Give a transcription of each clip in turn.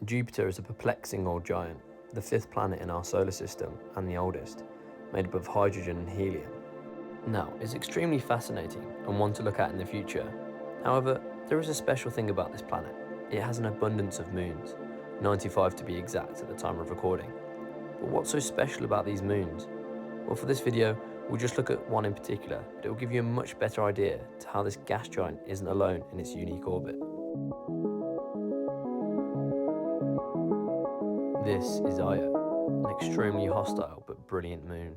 Jupiter is a perplexing old giant, the fifth planet in our solar system and the oldest, made up of hydrogen and helium. Now, it's extremely fascinating and one to look at in the future. However, there is a special thing about this planet. It has an abundance of moons, 95 to be exact at the time of recording. But what's so special about these moons? Well, for this video, we'll just look at one in particular, but it will give you a much better idea to how this gas giant isn't alone in its unique orbit. This is Io, an extremely hostile but brilliant moon.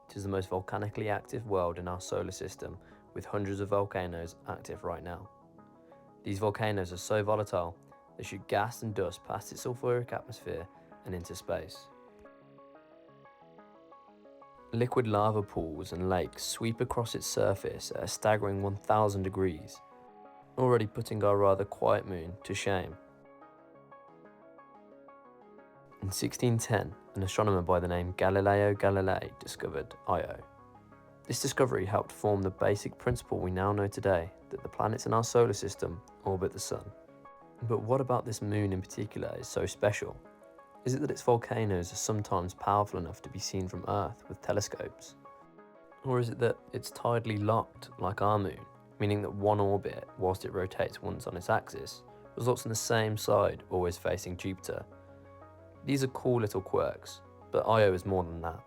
It is the most volcanically active world in our solar system, with hundreds of volcanoes active right now. These volcanoes are so volatile, they shoot gas and dust past its sulfuric atmosphere and into space. Liquid lava pools and lakes sweep across its surface at a staggering 1,000 degrees, already putting our rather quiet moon to shame. In 1610, an astronomer by the name Galileo Galilei discovered Io. This discovery helped form the basic principle we now know today, that the planets in our solar system orbit the sun. But what about this moon in particular is so special? Is it that its volcanoes are sometimes powerful enough to be seen from Earth with telescopes? Or is it that it's tidally locked like our moon, meaning that one orbit, whilst it rotates once on its axis, results in the same side always facing Jupiter? These are cool little quirks, but Io is more than that.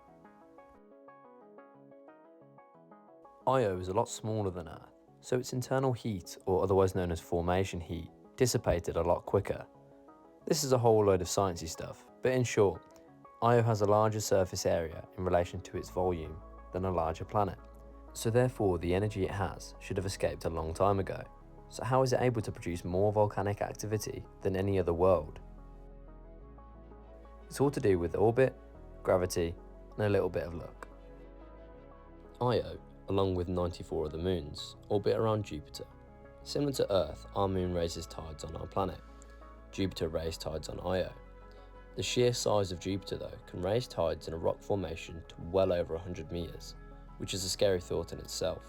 Io is a lot smaller than Earth, so its internal heat, or otherwise known as formation heat, dissipated a lot quicker. This is a whole load of sciencey stuff, but in short, Io has a larger surface area in relation to its volume than a larger planet. So therefore the energy it has should have escaped a long time ago. So how is it able to produce more volcanic activity than any other world? It's all to do with orbit, gravity, and a little bit of luck. Io, along with 94 other moons, orbit around Jupiter. Similar to Earth, our moon raises tides on our planet. Jupiter raised tides on Io. The sheer size of Jupiter, though, can raise tides in a rock formation to well over 100 meters, which is a scary thought in itself.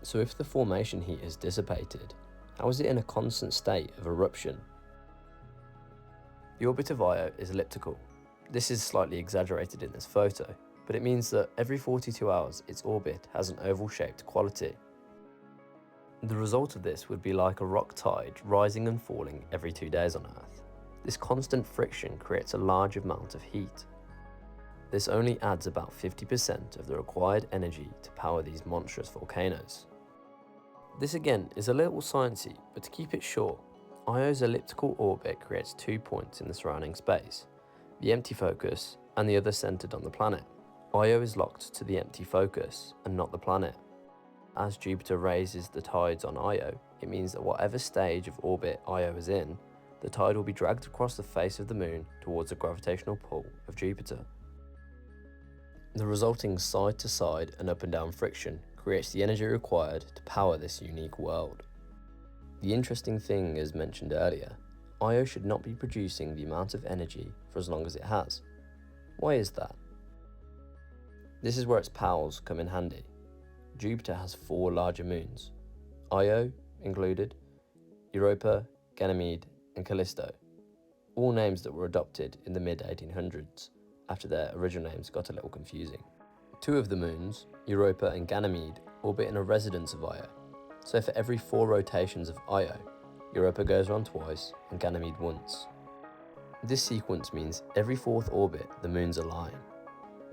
So if the formation heat is dissipated, how is it in a constant state of eruption? The orbit of Io is elliptical. This is slightly exaggerated in this photo, but it means that every 42 hours its orbit has an oval-shaped quality. The result of this would be like a rock tide rising and falling every 2 days on Earth. This constant friction creates a large amount of heat. This only adds about 50% of the required energy to power these monstrous volcanoes. This again is a little sciencey, but to keep it short, Io's elliptical orbit creates 2 points in the surrounding space, the empty focus and the other centered on the planet. Io is locked to the empty focus and not the planet. As Jupiter raises the tides on Io, it means that whatever stage of orbit Io is in, the tide will be dragged across the face of the moon towards the gravitational pull of Jupiter. The resulting side-to-side and up and down friction creates the energy required to power this unique world. The interesting thing, as mentioned earlier, Io should not be producing the amount of energy for as long as it has. Why is that? This is where its pals come in handy. Jupiter has 4 larger moons, Io included, Europa, Ganymede, and Callisto, all names that were adopted in the mid-1800s after their original names got a little confusing. 2 of the moons, Europa and Ganymede, orbit in a resonance of Io. So for every 4 rotations of Io, Europa goes around twice and Ganymede once. This sequence means every 4th orbit the moons align.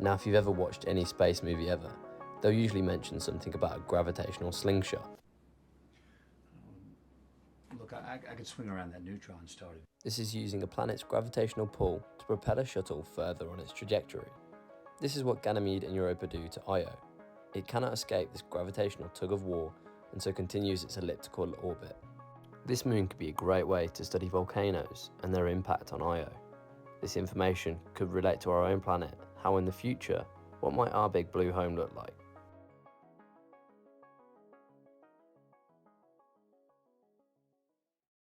Now if you've ever watched any space movie ever, they'll usually mention something about a gravitational slingshot. Look, I could swing around that neutron star. This is using a planet's gravitational pull to propel a shuttle further on its trajectory. This is what Ganymede and Europa do to Io. It cannot escape this gravitational tug of war and so continues its elliptical orbit. This moon could be a great way to study volcanoes and their impact on Io. This information could relate to our own planet, how in the future, what might our big blue home look like?